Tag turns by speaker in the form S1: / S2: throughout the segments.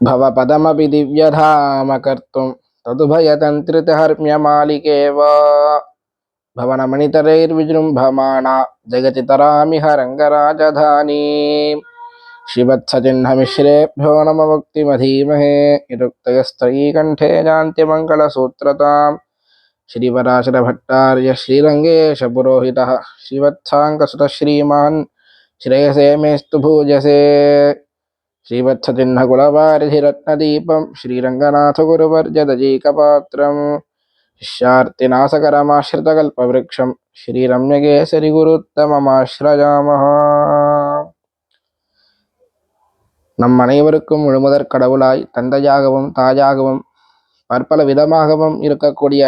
S1: भवपदमपि दिव्यधामकर्तुं तदुभयतन्त्रितहर्म्यमालिकेव भवनमणितरैर्विजृम्भमाणा जगति तरामिह रङ्गराजधानी श्रीवत्सचिह्नमिश्रेभ्यो नम मुक्तिमधीमहे निरुक्तयस्त्रयीकण्ठे जान्त्यमङ्गलसूत्रताम् श्रीपराशरभट्टार्य श्रीरङ्गेशपुरोहितः श्रीवत्साङ्कसुतः श्रीमान् श्रेयसे मेस्तु भूजसे श्रीवत्सचिह्नकुलवारिधिरत्नदीपं श्रीरङ्गनाथगुरुवर्जदजीकपात्रं शिष्यार्तिनाशकरमाश्रितकल्पवृक्षं श्रीरम्यकेसरिगुरुत्तममाश्रयामः. நம் அனைவருக்கும் முழுமுதற் கடவுளாய் தந்தையாகவும் தாயாகவும் பற்பல விதமாகவும் இருக்கக்கூடிய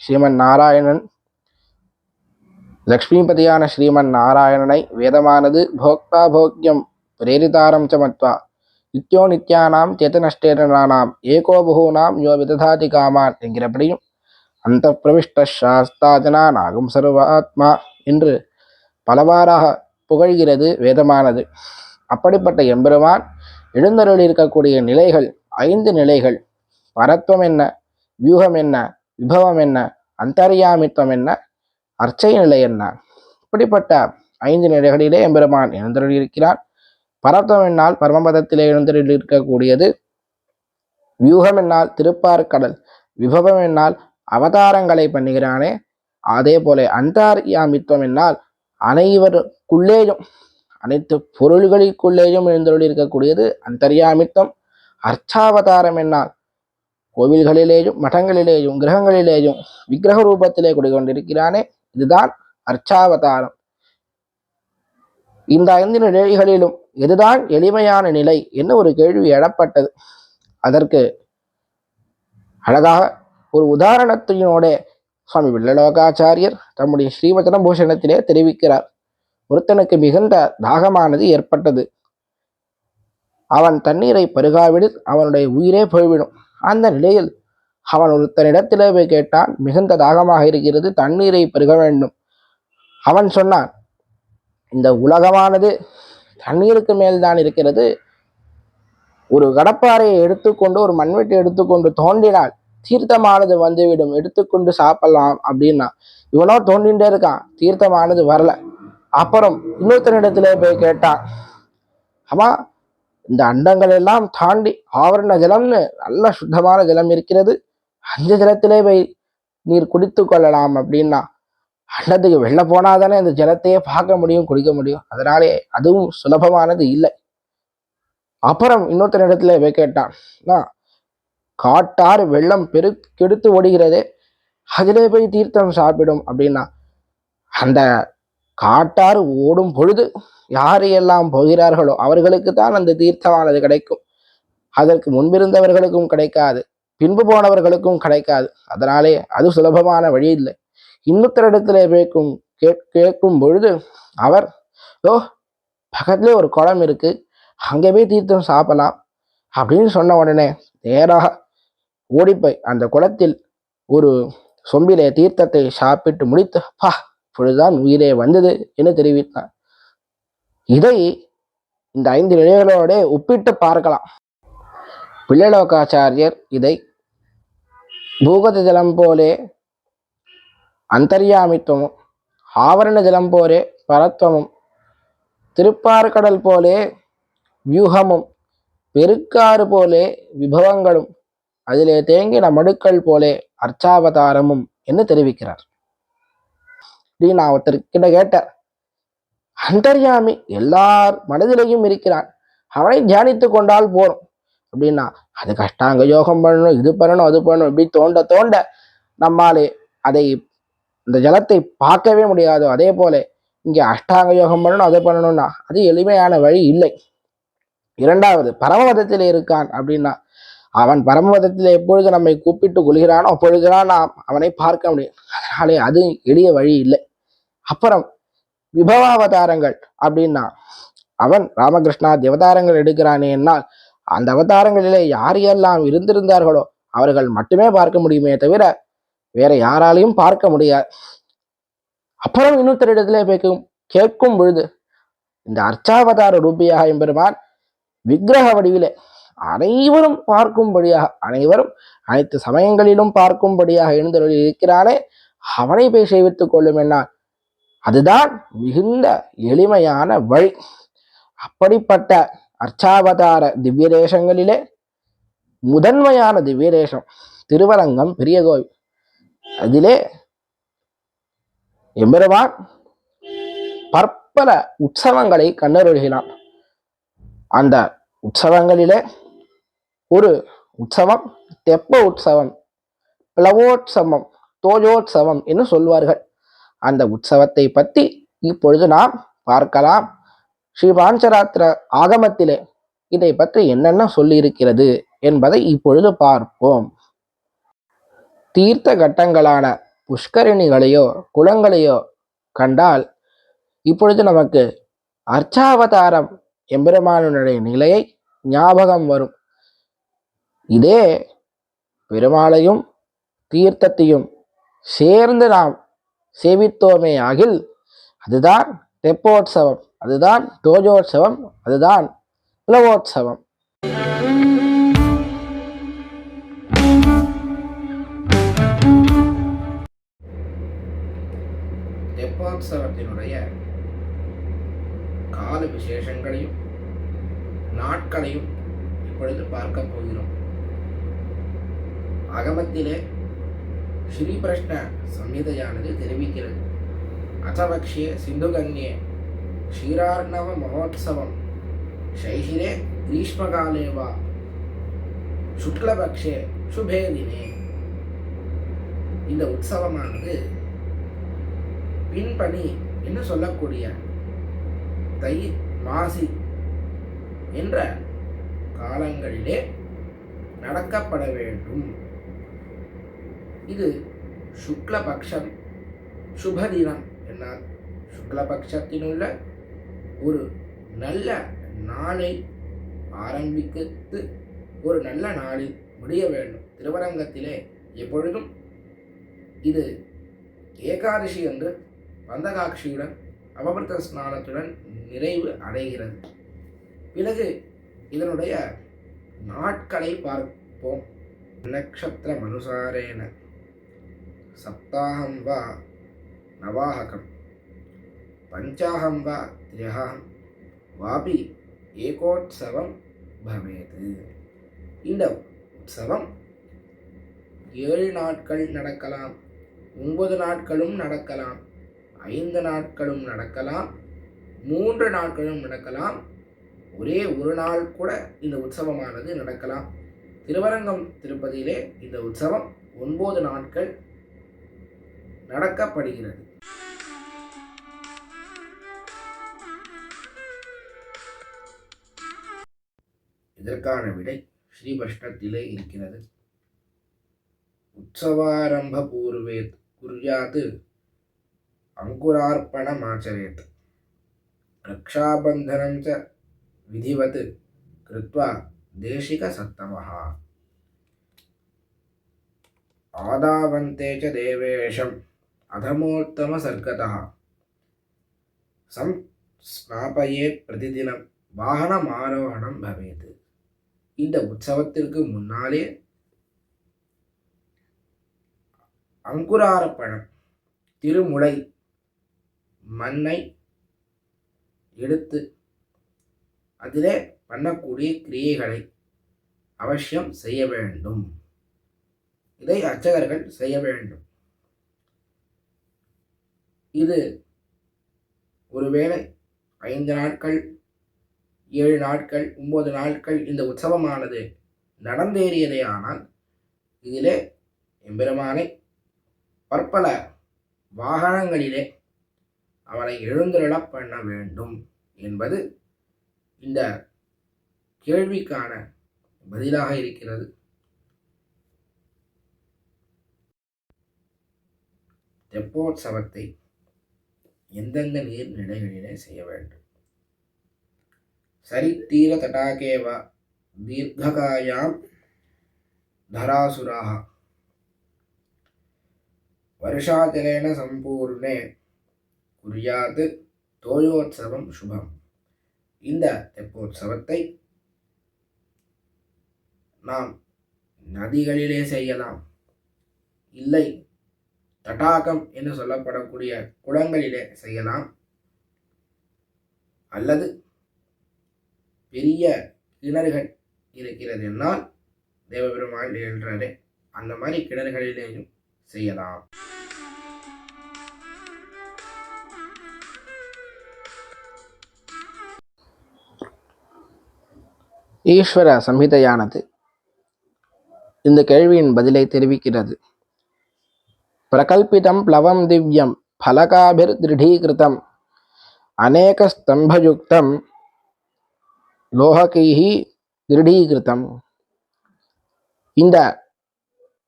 S1: ஸ்ரீமன் நாராயணன், லக்ஷ்மிபதியான ஸ்ரீமன் நாராயணனை வேதமானது போக்தா போக்யம் பிரேரிதாரம் சமத்வா நித்யோ நித்யானாம் சேதனஷ்டேனாம் ஏகோ பகூனாம் யோ விததாதி காமான் என்கிறபடியும் அந்த பிரவிஷ்ட சாஸ்தாஜனா நாகும் சர்வாத்மா என்று பலவாறாக புகழ்கிறது வேதமானது. அப்படிப்பட்ட எம்பெருமான் எழுந்தருள் இருக்கக்கூடிய நிலைகள் 5 நிலைகள். பரத்வம் என்ன, வியூகம் என்ன, விபவம் என்ன, அந்தர்யாமித்வம் என்ன, அர்ச்சை நிலை என்ன, இப்படிப்பட்ட 5 நிலைகளிலே எம்பெருமான் எழுந்தருள் இருக்கிறான். பரத்வம் என்னால் பரமபதத்திலே எழுந்தருள் இருக்கக்கூடியது, வியூகம் என்னால் திருப்பார்கடல், விபவம் என்னால் அவதாரங்களை பண்ணுகிறானே அதே போல அந்தர்யாமித்வம் என்னால் அனைவருக்குள்ளேயும் அனைத்து பொருள்களுக்குள்ளேயும் எழுந்தருள் இருக்கக்கூடியது அந்தர்யாமித்வம். அர்ச்சாவதாரம் என்னால் கோவில்களிலேயும் மடங்களிலேயும் கிரகங்களிலேயும் விக்கிரக ரூபத்திலே கொண்டிருக்கிறானே, இதுதான் அர்ச்சாவதாரம். இந்த 5 நிலைகளிலும் எதுதான் எளிமையான நிலை என்ன ஒரு கேள்வி எழப்பட்டது. அதற்கு அழகாக ஒரு உதாரணத்தினோட சுவாமி வில்லலோகாச்சாரியர் தம்முடைய ஸ்ரீவச்சன பூஷணத்திலே தெரிவிக்கிறார். ஒருத்தனுக்கு மிகுந்த தாகமானது ஏற்பட்டது. அவன் தண்ணீரை பருகாவிடில் அவனுடைய உயிரே போய்விடும். அந்த நிலையில் அவன் ஒருத்தனிடத்திலே போய் கேட்டான், மிகுந்த தாகமாக இருக்கிறது, தண்ணீரை பருக வேண்டும். அவன் சொன்னான், இந்த உலகமானது தண்ணீருக்கு மேல்தான் இருக்கிறது. ஒரு கடப்பாறையை எடுத்துக்கொண்டு ஒரு மண்வெட்டி எடுத்துக்கொண்டு தோண்டினால் தீர்த்தமானது வந்துவிடும், எடுத்துக்கொண்டு சாப்பிடலாம் அப்படின்னா. இவனோ தோண்டிகிட்டே இருக்கான், தீர்த்தமானது வரல. அப்புறம் இன்னொருத்தனிடத்திலே போய் கேட்டான், ஆமா இந்த அண்டங்கள் எல்லாம் தாண்டி ஆவரண ஜலம்னு நல்ல சுத்தமான ஜலம் இருக்கிறது, அந்த ஜலத்திலே போய் நீர் குடித்து கொள்ளலாம் அப்படின்னா. அண்டத்துக்கு வெளில போனாதானே அந்த ஜலத்தையே பார்க்க முடியும், குடிக்க முடியும். அதனாலே அதுவும் சுலபமானது இல்லை. அப்புறம் இன்னொருத்தனிடத்துல போய் கேட்டான், காட்டாறு வெள்ளம் பெருக்கெடுத்து ஓடுகிறதே, அதிலே போய் தீர்த்தம் சாப்பிடும் அப்படின்னா. அந்த காட்டாறு ஓடும் பொழுது யாரையெல்லாம் போகிறார்களோ அவர்களுக்கு தான் அந்த தீர்த்தமானது கிடைக்கும். அதற்கு முன்பிருந்தவர்களுக்கும் கிடைக்காது, பின்பு போனவர்களுக்கும் கிடைக்காது. அதனாலே அது சுலபமான வழி இல்லை. இன்னொருத்தரிடத்திலே கேட்கும் பொழுது அவர், பக்கத்திலே ஒரு குளம் இருக்கு, அங்கே போய் தீர்த்தம் சாப்பிடலாம் அப்படின்னு சொன்ன உடனே நேராக ஓடிப்போய் அந்த குளத்தில் ஒரு சொம்பிலே தீர்த்தத்தை சாப்பிட்டு முடித்து, இப்பொழுதுதான் உயிரே வந்தது என்று தெரிவித்தார். இதை இந்த 5 நிலைகளோட ஒப்பிட்டு பார்க்கலாம். வில்லலோகாச்சாரியர் இதை பூகத ஜலம் போலே அந்தர்யாமித்துவமும், ஆவரண ஜலம் போலே பரத்வமும், திருப்பார்கடல் போலே வியூகமும், பெருக்காறு போலே விபவங்களும், அதிலே தேங்கின மடுக்கள் போலே அர்ச்சாவதாரமும் என்று தெரிவிக்கிறார். நான் ஒருத்தர்கிட்ட கேட்டார், அந்தர்யாமி எல்லார் மனதிலையும் இருக்கிறான், அவனை தியானித்து கொண்டால் போறோம் அப்படின்னா. அது கஷ்டாங்க யோகம் பண்ணணும், இது பண்ணணும், அது பண்ணணும், இப்படி தோண்ட தோண்ட நம்மாலே அதை இந்த ஜலத்தை பார்க்கவே முடியாதோ அதே போல இங்கே அஷ்டாங்க யோகம் பண்ணணும், அதை பண்ணணும்னா அது எளிமையான வழி இல்லை. இரண்டாவது, பரமபதத்தில் இருக்கான் அப்படின்னா அவன் பரமபதத்தில் எப்பொழுது நம்மை கூப்பிட்டு கொள்கிறானோ அப்பொழுதுதான் நாம் அவனை பார்க்க முடியும். அதனாலே அது எளிய வழி இல்லை. அப்புறம் விபவாவதாரங்கள் அப்படின்னா அவன் ராமகிருஷ்ணாதி அவதாரங்கள் எடுக்கிறானே என்னால் அந்த அவதாரங்களிலே யாரையெல்லாம் இருந்திருந்தார்களோ அவர்கள் மட்டுமே பார்க்க முடியுமே தவிர வேற யாராலையும் பார்க்க முடியாது. அப்புறம் இன்னொருத்தரிடத்திலே கேட்கும் பொழுது இந்த அர்ச்சாவதார ரூபியாக எம்பெருமான் விக்கிரக வடிவிலே அனைவரும் பார்க்கும்படியாக, அனைவரும் அனைத்து சமயங்களிலும் பார்க்கும்படியாக எழுந்தருளி இருக்கிறானே அவனை போய் சேவித்துக் கொள்ளும் என்னால். அதுதான் மிகுந்த எளிமையான வழி. அப்படிப்பட்ட அர்ச்சாவதார திவ்ய தேசங்களிலே முதன்மையான திவ்ய தேசம் திருவரங்கம் பெரிய கோவில். அதிலே எம்பெருமான் பற்பல உற்சவங்களை கண்டருள்கிறான். அந்த உற்சவங்களிலே ஒரு உற்சவம் தெப்ப உற்சவம், பிளவோற்சவம், தோஜோற்சவம் என்று சொல்வார்கள். அந்த உற்சவத்தை பற்றி இப்பொழுது நாம் பார்க்கலாம். ஸ்ரீ பாஞ்சராத்திர ஆகமத்திலே இதை பற்றி என்னென்ன சொல்லியிருக்கிறது என்பதை இப்பொழுது பார்ப்போம். தீர்த்த கட்டங்களான புஷ்கரிணிகளையோ குளங்களையோ கண்டால் இப்பொழுது நமக்கு அர்ச்சாவதாரம் எம்பெருமானுடைய நிலையை ஞாபகம் வரும். இதே பெருமாளையும் தீர்த்தத்தையும் சேர்ந்து நாம் சேவித்தோமே ஆகில் அதுதான் தெப்போற்சவம், அதுதான் தோஜோற்சவம், அதுதான் பிளவோற்சவம். தெப்போற்சவத்தினுடைய கால விசேஷங்களையும் நாட்களையும் இப்பொழுது பார்க்க போகிறோம். அகமத்திலே ஸ்ரீகிருஷ்ண சம்ஹிதையானது தெரிவிக்கிறது. அசபக்ஷே சிந்துகன்யே க்ஷீரார்ணவ மகோத்சவம் சைஷிரே கிரீஷ்மகாலே வா சுக்லபக்ஷே சுபே தினே. இந்த உற்சவமானது பின்பணி என்று சொல்லக்கூடிய தை மாசி என்ற காலங்களிலே நடக்கப்பட வேண்டும். இது சுக்லபக்ஷம் சுபதினம் என்னால் சுக்லபக்ஷத்தினுள்ள ஒரு நல்ல நாளை ஆரம்பித்து ஒரு நல்ல நாளில் முடிய வேண்டும். திருவரங்கத்திலே எப்பொழுதும் இது ஏகாதசி என்று பந்தகாட்சியுடன் அபவிருத்த ஸ்நானத்துடன் நிறைவு அடைகிறது. பிறகு இதனுடைய நாட்களை பார்ப்போம். நக்ஷத்திரம் அனுசாரேன சப்தாகம் வா நவாஹகம் பஞ்சாகம் வா திரஹம் வாபி ஏகோத்சவம் பவேது. இந்த உற்சவம் 7 நாட்கள் நடக்கலாம், 9 நாட்களும் நடக்கலாம், 5 நாட்களும் நடக்கலாம், 3 நாட்களும் நடக்கலாம், ஒரே ஒரு நாள் கூட இந்த உற்சவமானது நடக்கலாம். திருவரங்கம் திருப்பதியிலே இந்த உற்சவம் 9 நாட்கள் நடக்கப்படுகிறது. இதற்கான விடை ஸ்ரீபஷ்டத்திலே இருக்கிறது. உற்சவாரம்ப பூர்வேத் குர்யாத் அங்குரார்ப்பணமாச்சரேத் ரக்ஷாபந்தனம் ச விதிவத் கிருத்வா தேசிக சத்தமஹ ஆதாவந்தே ச தேவேஷம் அதமோத்தம சர்க்கதः ஸ்நாபயேத் பிரதிதினம் வாகனமாரோகணம் பவேத். இந்த உற்சவத்திற்கு முன்னாலே அங்குரார்ப்பணம் திருமுளை மண்ணை எடுத்து அதிலே பண்ணக்கூடிய கிரியைகளை அவசியம் செய்ய வேண்டும். இதை அர்ச்சகர்கள் செய்ய வேண்டும். இது ஒருவேளை 5 நாட்கள் 7 நாட்கள் 9 நாட்கள் இந்த உற்சவமானது நடந்தேறியதே ஆனால் இதிலே எம்பெருமானை பற்பல வாகனங்களிலே அவனை எழுந்தருளப் பண்ண வேண்டும் என்பது இந்த கேள்விக்கான பதிலாக இருக்கிறது. தெப்போற்சவத்தை எந்தெந்த நீர்நிலைகளிலே செய்ய வேண்டும்? சரித்தீர தடாகேவ தீர்க்ககாயாம் தராசுராः வருஷாஜலேன சம்பூர்ணே குர்யாத் தோயோத்சவம் சுபம். இந்த தெப்போற்சவத்தை நாம் நதிகளிலே செய்யலாம், இல்லை தடாகம் என்று சொல்லப்படக்கூடிய குளங்களிலே செய்யலாம், அல்லது பெரிய கிணறுகள் இருக்கிறது என்னால் தேவபெருமாள் எழுறாரு, அந்த மாதிரி கிணறுகளிலேயும் செய்யலாம். ஈஸ்வர சம்ஹிதையானது இந்த கேள்வியின் பதிலை தெரிவிக்கிறது. பிரகல்பிதம் ப்ளவம் திவ்யம் பலகாபிர் திருடீகிருதம் அநேக ஸ்தம்பயுக்தம் லோககைஹி திருடீகிருதம். இந்த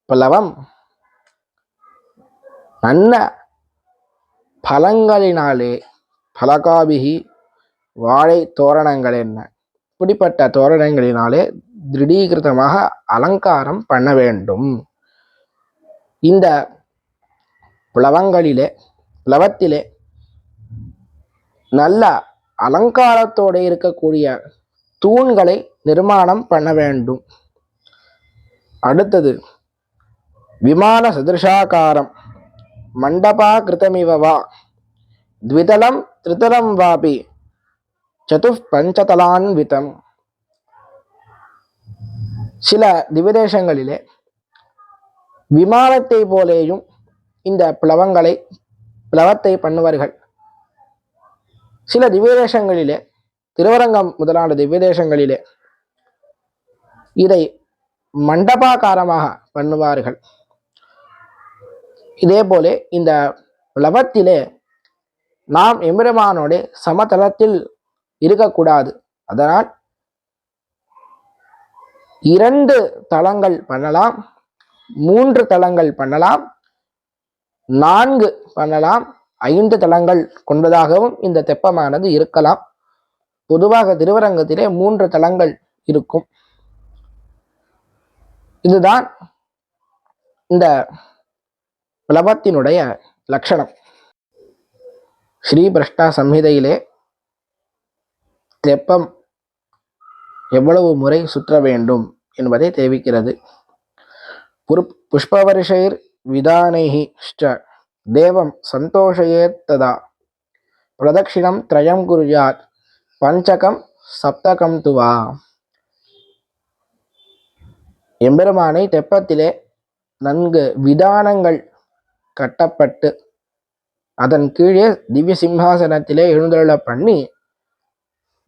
S1: ப்ளவம் நல்ல பழங்களினாலே, பலகாபிகி வாழை தோரணங்கள் என்ன இப்படிப்பட்ட தோரணங்களினாலே திருடீகிருதமாக அலங்காரம் பண்ண வேண்டும். இந்த பிளவத்திலே நல்ல அலங்காரத்தோடு இருக்கக்கூடிய தூண்களை நிர்மாணம் பண்ண வேண்டும். அடுத்தது விமான சதிருஷாகாரம் மண்டபா கிருதமிவா த்விதலம் திரிதலம் வாபி சதுப்பஞ்சதலான்விதம். சில திவ்யதேசங்களிலே விமானத்தை போலேயும் இந்த பிளவத்தை பண்ணுவார்கள். சில திவ்யதேசங்களிலே, திருவரங்கம் முதலான திவ்யதேசங்களிலே இதை மண்டபாகாரமாக பண்ணுவார்கள். இதே போல இந்த பிளவத்திலே நாம் எம்பெருமானோட சமதளத்தில் இருக்கக்கூடாது. அதனால் 2 தளங்கள் பண்ணலாம், 3 தளங்கள் பண்ணலாம், 4 பண்ணலாம், 5 தளங்கள் கொண்டதாகவும் இந்த தெப்பமானது இருக்கலாம். பொதுவாக திருவரங்கத்திலே 3 தளங்கள் இருக்கும். இதுதான் இந்த பிளவத்தினுடைய லட்சணம். ஸ்ரீ பிரஷ்டா சம்ஹிதையிலே தெப்பம் எவ்வளவு முறை சுற்ற வேண்டும் என்பதை தெரிவிக்கிறது. புஷ்பவர்ஷைர் விதானைஹி தேவம் சந்தோஷயேத் ததா பிரதட்சிணம் த்ரயம் குர்யாத் பஞ்சகம் சப்தகம் துவா. எம்பெருமானை தெப்பத்திலே நன்கு விதானங்கள் கட்டப்பட்டு அதன் கீழே திவ்ய சிம்ஹாசனத்திலே எழுந்தருள பண்ணி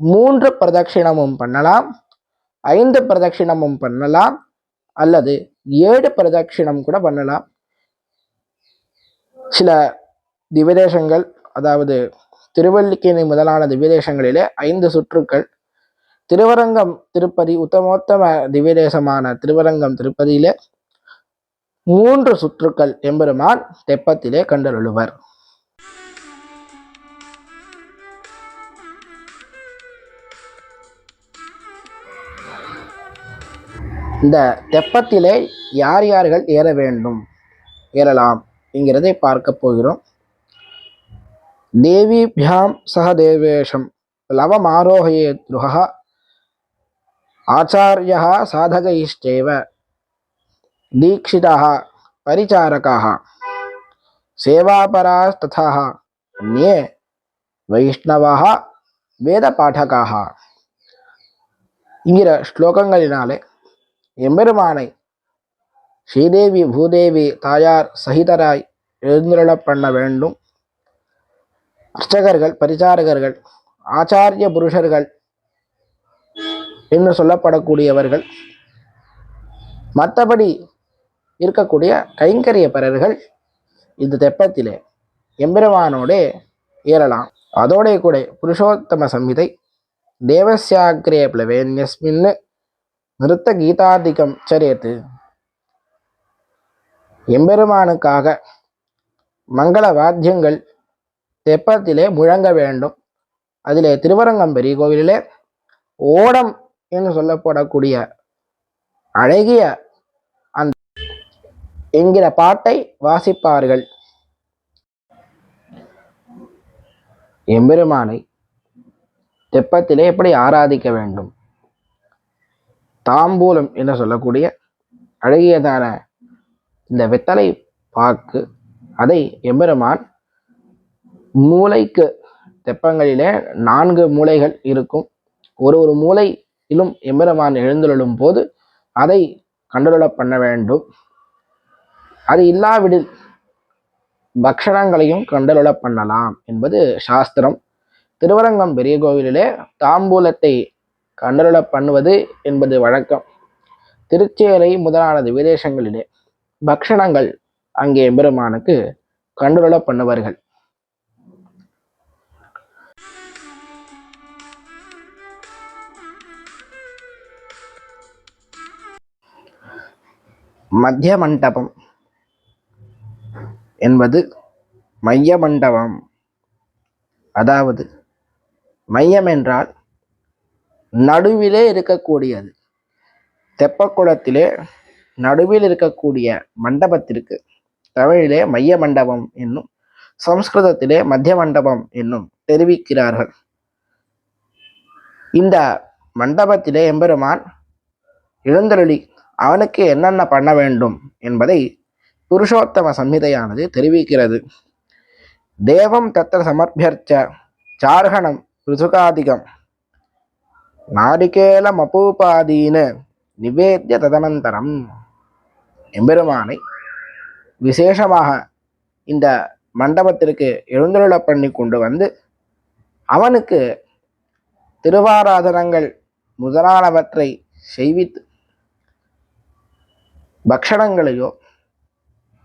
S1: 3 பிரதட்சிணமும் பண்ணலாம், 5 பிரதட்சிணமும் பண்ணலாம், அல்லது 7 பிரதட்சிணம் கூட பண்ணலாம். சில திவ்யதேசங்கள், அதாவது திருவல்லிக்கேணி முதலான திவ்யதேசங்களிலே 5 சுற்றுக்கள், திருவரங்கம் திருப்பதி உத்தமோத்தம திவ்யதேசமான திருவரங்கம் திருப்பதியிலே 3 சுற்றுக்கள் எம்பெருமான் தெப்பத்திலே கண்டருளுவர். இந்த தெப்பத்திலே யார் யார்கள் ஏறலாம் என்கிறதை பார்க்க போகிறோம். தேவிபியாம் சக தேவேஷம் லவமாரோஹயேத் ருஹ ஆச்சார்யः சாதகைஷ்சைவ தீக்ஷிதः பரிசாரகாः சேவாபராஸ்ததா அன்யே வைஷ்ணவாः வேத பாடகாः என்கிற ஸ்லோகங்களினாலே எம்பெருமானை ஸ்ரீதேவி பூதேவி தாயார் சகிதராய் எழுந்தருள பண்ண வேண்டும். அர்ச்சகர்கள், பரிசாரகர்கள், ஆச்சாரிய புருஷர்கள் என்று சொல்லப்படக்கூடியவர்கள், மற்றபடி இருக்கக்கூடிய கைங்கரியப்பரர்கள் இந்த தெப்பத்திலே எம்பெருமானோடே ஏறலாம். அதோட கூட புருஷோத்தம சம்ஹிதை தேவஸ்யாக்ரே பிளவேன்யஸ்மின் நிறுத்த கீதாதிகம் சரேத்து. எம்பெருமானுக்காக மங்கள வாத்தியங்கள் தெப்பத்திலே முழங்க வேண்டும். அதிலே திருவரங்கம் பெரிய கோவிலிலே ஓடம் என்று சொல்லப்படக்கூடிய அழகிய அந்த என்கிற பாட்டை வாசிப்பார்கள். எம்பெருமானை தெப்பத்திலே எப்படி ஆராதிக்க வேண்டும்? தாம்பூலம் என்று சொல்லக்கூடிய அழகியதான இந்த வெத்தலை பாக்கு, அதை எம்பெருமான் மூளைக்கு, தெப்பங்களிலே 4 மூலைகள் இருக்கும். ஒரு மூலையிலும் எம்பெருமான் எழுந்தருளும் போது அதை கண்டுகொள்ள பண்ண வேண்டும். அது இல்லாவிடில் பக்ஷணங்களையும் கண்டுகொள்ள பண்ணலாம் என்பது சாஸ்திரம். திருவரங்கம் பெரிய கோவிலிலே தாம்பூலத்தை கண்டுகொள்ள பண்ணுவது என்பது வழக்கம். திருச்சேரை முதலான விதேசங்களிலே பக்ஷணங்கள் அங்கே எம்பெருமானுக்கு கண்டுகொள்ள பண்ணுவார்கள். மத்திய மண்டபம் என்பது மைய மண்டபம். அதாவது மையம் என்றால் நடுவிலே இருக்கக்கூடியது. தெப்பக்குளத்திலே நடுவில் இருக்கக்கூடிய மண்டபத்திற்கு தமிழிலே மைய மண்டபம் என்னும், சம்ஸ்கிருதத்திலே மத்திய மண்டபம் என்னும் தெரிவிக்கிறார்கள். இந்த மண்டபத்திலே எம்பெருமான் எழுந்தருளி அவனுக்கு என்னென்ன பண்ண வேண்டும் என்பதை புருஷோத்தம சம்ஹிதையானது தெரிவிக்கிறது. தேவம் தத்திர சமர்ப்பியர்ச்ச சார்கணம் ருதுகாதிகம் நாரிகேலம் அபூபாதீன நிவேத்திய ததனந்தரம். எம்பெருமானை விசேஷமாக இந்த மண்டபத்திற்கு எழுந்தருள பண்ணி கொண்டு வந்து அவனுக்கு திருவாராதனங்கள் முதலானவற்றை செய்வித்து பக்ஷணங்களையோ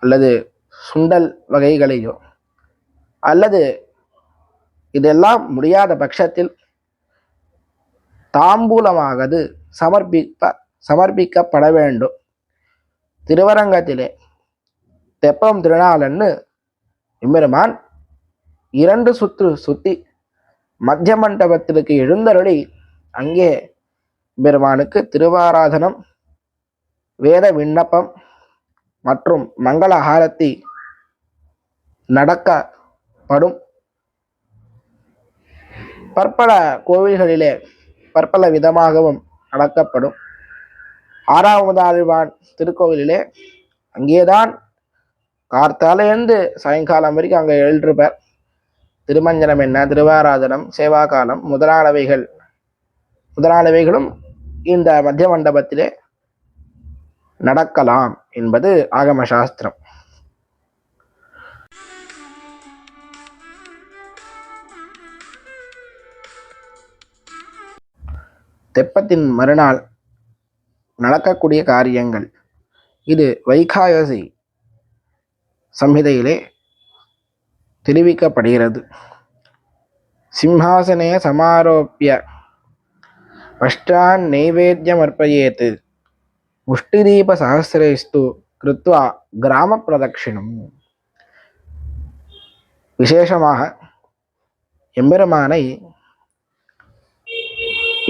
S1: அல்லது சுண்டல் வகைகளையோ அல்லது இதெல்லாம் முடியாத பட்சத்தில் தாம்பூலமாகது சமர்ப்பிக்கப்பட வேண்டும். திருவரங்கத்திலே தெப்பம் திருநாளன்னு எம்பெருமான் 2 சுற்று சுத்தி மத்திய மண்டபத்திற்கு எழுந்தருளி அங்கே பெருமானுக்கு திருவாராதனம், வேத விண்ணப்பம் மற்றும் மங்கள ஆரத்தி நடக்கப்படும். பற்பல கோவில்களிலே பற்பல விதமாகவும் நடக்கப்படும். 6வது ஆழ்வான் திருக்கோவிலிலே அங்கேதான் கார்த்தாலேருந்து சாயங்காலம் வரைக்கும் அங்கே எழுந்திருப்பார். திருமஞ்சனம் என்ன, திருவாராதனம், சேவாகாலம் முதலானவைகளும் இந்த மத்திய மண்டபத்திலே நடக்கலாம் என்பது ஆகம சாஸ்திரம். தெப்பத்தின் மறுநாள் நடக்கக்கூடிய காரியங்கள் இது வைகாயசி சம்ஹிதையிலே தெரிவிக்கப்படுகிறது. சிம்ஹாசனே சமாரோப்பிய பஷ்டான் நைவேத்தியம் அர்ப்பயேத் முஷ்டிதீப சஹஸ்ரேஸ்து கிருத்வா கிராம பிரதட்சிணம். விசேஷமாக எம்பெருமானை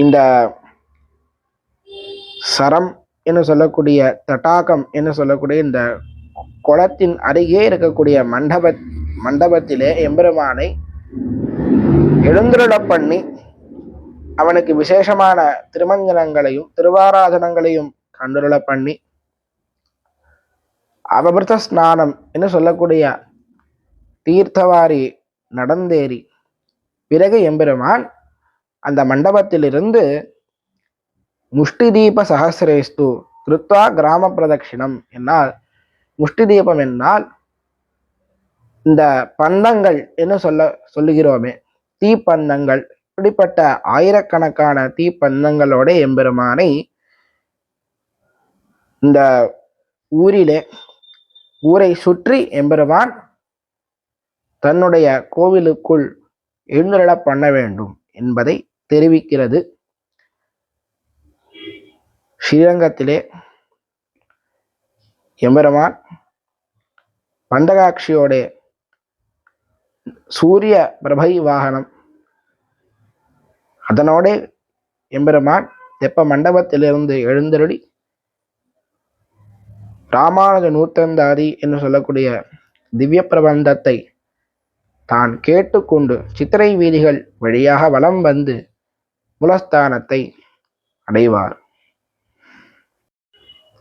S1: இந்த சரம் என்று சொல்லக்கூடிய தடாகம் என்று சொல்லக்கூடிய இந்த குளத்தின் அருகே இருக்கக்கூடிய மண்டபத்திலே எம்பெருமானை எழுந்தருள பண்ணி அவனுக்கு விசேஷமான திருமஞ்சனங்களையும் திருவாராதனங்களையும் கண்டுருள பண்ணி அவபிருத்த ஸ்நானம் என்று சொல்லக்கூடிய தீர்த்தவாரி நடந்தேறி பிறகு எம்பெருமான் அந்த மண்டபத்திலிருந்து முஷ்டி தீப சஹஸ்ரேஸ்து கிருத்வா கிராம பிரதட்சிணம் என்னால், முஷ்டி தீபம் என்னால் இந்த பந்தங்கள் என்று சொல்லுகிறோமே, தீப்பந்தங்கள், இப்படிப்பட்ட ஆயிரக்கணக்கான தீப்பந்தங்களோட எம்பெருமானை இந்த ஊரை சுற்றி எம்பெருமான் தன்னுடைய கோவிலுக்குள் எழுந்தருள பண்ண வேண்டும் என்பதை தெரிவிக்கிறது. ஸ்ரீரங்கத்திலே எம்பெருமான் பந்தகாட்சியோட சூரிய பிரபை வாகனம், அதனோட எம்பெருமான் தெப்ப மண்டபத்திலிருந்து எழுந்தருளி ராமானுஜ நூற்றந்தாதி என்று சொல்லக்கூடிய திவ்ய பிரபந்தத்தை தான் கேட்டுக்கொண்டு சித்திரை வீதிகள் வழியாக வலம் வந்து மூலஸ்தானத்தை அடைவார்.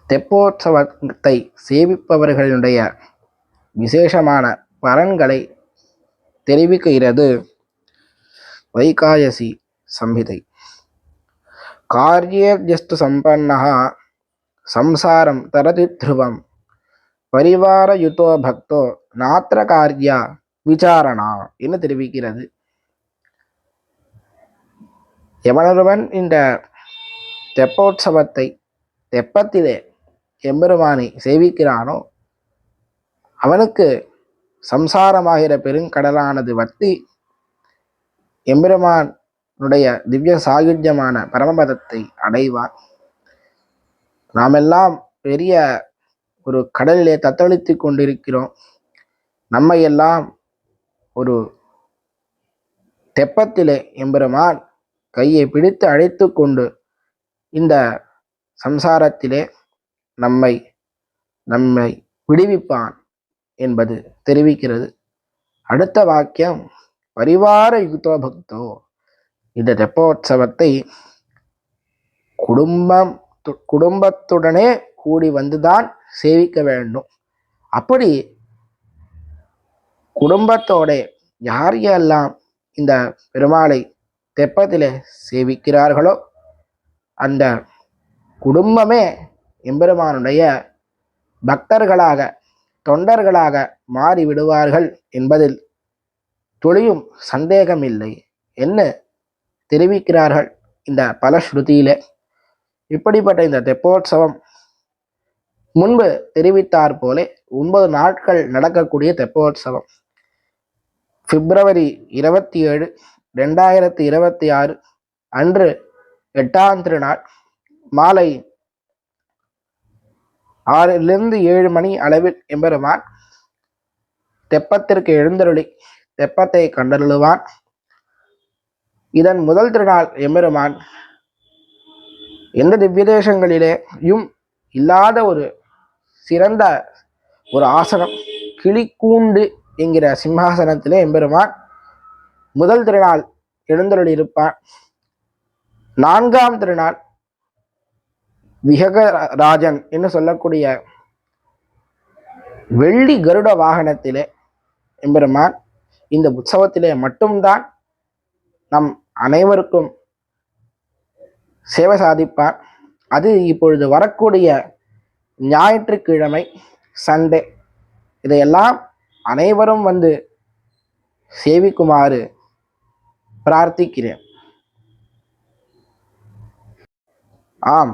S1: தெப்போற்சவத்தை சேவிப்பவர்களுடைய விசேஷமான பலன்களை தெரிவிக்கிறது வைகாயசி சம்ஹிதை. கார்யேர்ஜஸ்து சம்பன்னः சம்சாரம் தரதி த்ருவம் பரிவாரயுதோ பக்தோ நாத்திர கார்யா விசாரணா என்று தெரிவிக்கிறது. எவனொருவன் இந்த தெப்போற்சவத்தை தெப்பத்திலே எம்பெருமானை சேவிக்கிறானோ அவனுக்கு சம்சாரமாகிற பெருங்கடலானது வத்தி எம்பெருமானுடைய திவ்ய சாயுஜ்யமான பரமபதத்தை அடைவான். நாமெல்லாம் பெரிய ஒரு கடலிலே தத்தளித்து கொண்டிருக்கிறோம். நம்மையெல்லாம் ஒரு தெப்பத்திலே எம்பெருமான் கையை பிடித்து அழைத்து கொண்டு இந்த சம்சாரத்திலே நம்மை விடுவிப்பான் என்பது தெரிவிக்கிறது. அடுத்த வாக்கியம் பரிவார யுக்தோ பக்தோ. இந்த தெப்போற்சவத்தை குடும்பத்துடனே கூடி வந்துதான் சேவிக்க வேண்டும். அப்படி குடும்பத்தோட யார் எல்லாம் இந்த பெருமாளை தெப்பத்திலே சேவிக்கிறார்களோ அந்த குடும்பமே எம்பெருமானுடைய பக்தர்களாக தொண்டர்களாக மாறிவிடுவார்கள் என்பதில் துளியும் சந்தேகமில்லை என்று தெரிவிக்கிறார்கள் இந்த பலஸ்ருதியிலே. இப்படிப்பட்ட இந்த தெப்போற்சவம் முன்பு தெரிவித்தார் போலே 9 நாட்கள் நடக்கக்கூடிய தெப்போற்சவம். பிப்ரவரி 27, 2026 அன்று 8ஆம் திருநாள் மாலை 6-7 மணி அளவில் எம்பெருமான் தெப்பத்திற்கு எழுந்தருளி தெப்பத்தை கண்டருளுவான். இதன் முதல் திருநாள் எம்பெருமான் எந்த திவ்யதேசங்களிலேயும் இல்லாத ஒரு சிறந்த ஒரு ஆசனம் கிளிக்கூண்டு என்கிற சிம்ஹாசனத்திலே எம்பெருமான் முதல் திருநாள் எழுந்தருளி இருப்பான். 4ஆம் திருநாள் விஹகராஜன் என்று சொல்லக்கூடிய வெள்ளி கருட வாகனத்திலே எம்பெருமான் இந்த உற்சவத்திலே மட்டும்தான் நம் அனைவருக்கும் சேவை சாதிப்பான். அது இப்பொழுது வரக்கூடிய ஞாயிற்றுக்கிழமை சண்டே இதையெல்லாம் அனைவரும் வந்து சேவிக்குமாறு பிரார்த்திக்கிறேன். ஆம்,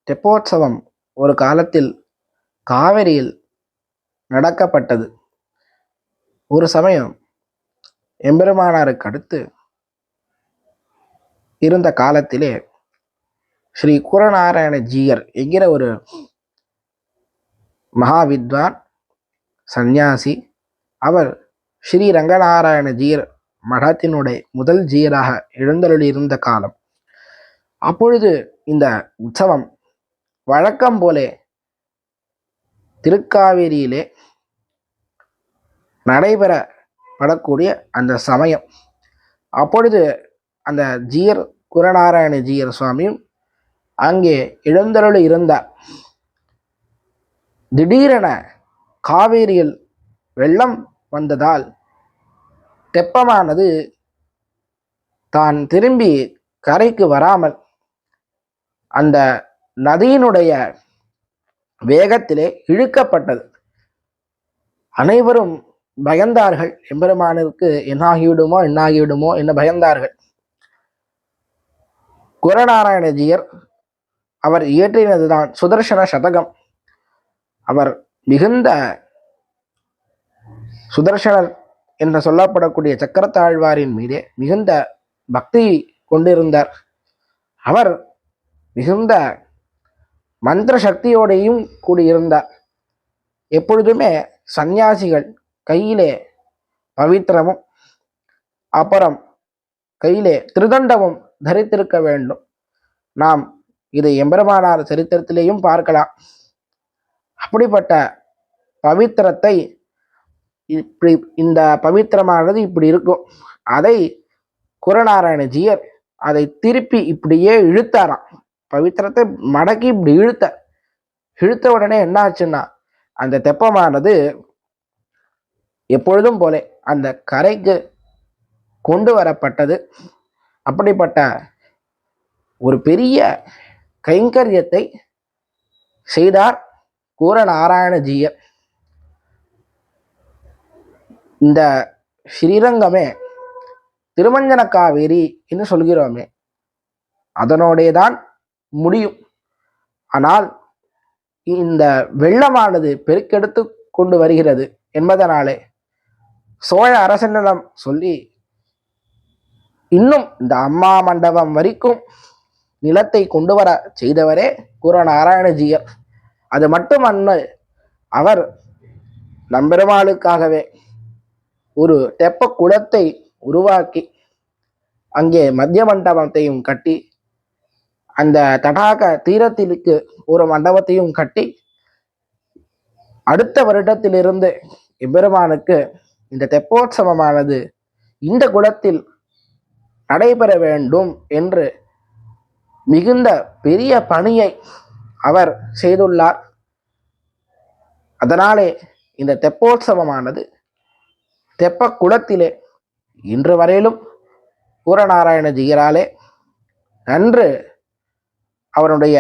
S1: தெப்போற்சவம் ஒரு காலத்தில் காவிரியில் நடக்கப்பட்டது. ஒரு சமயம் எம்பெருமானாருக்கு அடுத்து இருந்த காலத்திலே ஸ்ரீ குரநாராயண ஜீயர் என்கிற ஒரு மகாவித்வான் சந்நியாசி, அவர் ஸ்ரீ ரங்கநாராயண ஜீயர் மடத்தினுடைய முதல் ஜீயராக எழுந்தருளியிருந்த காலம். அப்பொழுது இந்த உற்சவம் வழக்கம் போலே திருக்காவேரியிலே நடைபெறப்படக்கூடிய அந்த சமயம். அப்பொழுது அந்த ஜீயர் குரநாராயண ஜீயர் சுவாமியும் அங்கே எழுந்தருளி இருந்தார். திடீரென காவேரியில் வெள்ளம் வந்ததால் தெப்பமானது தான் திரும்பி கரைக்கு வராமல் அந்த நதியினுடைய வேகத்திலே இழுக்கப்பட்டது. அனைவரும் பயந்தார்கள். எம்பெருமானிற்கு என்னாகிவிடுமோ என்று பயந்தார்கள். குரநாராயணஜியர் அவர் இயற்றினதுதான் சுதர்சன சதகம். அவர் மிகுந்த சுதர்சனர் என்று சொல்லப்படக்கூடிய சக்கரத்தாழ்வாரின் மீதே மிகுந்த பக்தி கொண்டிருந்தார். அவர் மிகுந்த மந்திர சக்தியோடையும் கூடியிருந்தார். எப்பொழுதுமே சந்நியாசிகள் கையிலே பவித்திரமும் அப்புறம் கையிலே திருதண்டமும் தரித்திருக்க வேண்டும். நாம் இதை எம்பெருமானார் சரித்திரத்திலேயும் பார்க்கலாம். அப்படிப்பட்ட பவித்திரத்தை இப்படி இந்த பவித்திரமானது இப்படி இருக்கும். அதை குரநாராயணஜியர் அதை திருப்பி இப்படியே இழுத்தாராம். பவித்திரத்தை மடக்கி இப்படி இழுத்தார். இழுத்த உடனே என்ன ஆச்சுன்னா அந்த தெப்பமானது எப்பொழுதும் போல அந்த கரைக்கு கொண்டு வரப்பட்டது. அப்படிப்பட்ட ஒரு பெரிய கைங்கரியத்தை செய்தார் கூரநாராயணஜீயர். இந்த ஸ்ரீரங்கமே திருமஞ்சன காவேரி என்று சொல்கிறோமே, அதனோடே தான் முடியும். ஆனால் இந்த வெள்ளமானது பெருக்கெடுத்து கொண்டு வருகிறது என்பதனாலே சோழ அரசனிடம் சொல்லி இன்னும் இந்த அம்மா மண்டபம் வரைக்கும் நிலத்தை கொண்டு வர செய்தவரே கூரநாராயணஜீயர். அது மட்டுமல்ல, அவர் நம்பெருமாளுக்காகவே ஒரு தெப்ப குளத்தை உருவாக்கி அங்கே மத்திய மண்டபத்தையும் கட்டி அந்த தடாக தீரத்திற்கு ஒரு மண்டபத்தையும் கட்டி அடுத்த வருடத்திலிருந்து எம்பெருமானுக்கு இந்த தெப்போற்சவமானது இந்த குளத்தில் நடைபெற வேண்டும் என்று மிகுந்த பெரிய பணியை அவர் செய்துள்ளார். அதனாலே இந்த தெப்போற்சவமானது தெப்ப குளத்திலே இன்று வரையிலும் கூரநாராயணஜீயராலே நன்று அவருடைய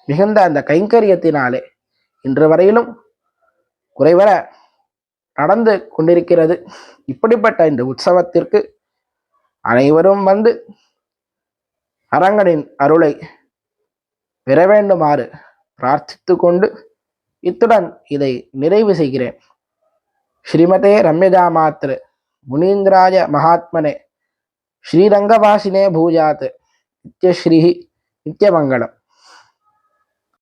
S1: மிகுந்த அந்த கைங்கரியத்தினாலே இன்று வரையிலும் குறைவர நடந்து கொண்டிருக்கிறது. இப்படிப்பட்ட இந்த உற்சவத்திற்கு அனைவரும் வந்து அரங்கனின் அருளை பெற வேண்டுமாறு பிரார்த்தித்து கொண்டு இத்துடன் இதை நிறைவு செய்கிறேன். ஸ்ரீமதே ரம்யஜா மாத்ரு முனீந்திராய மகாத்மனே ஸ்ரீரங்கவாசினே பூஜாத் நித்யஸ்ரீ நித்யமங்கலம்.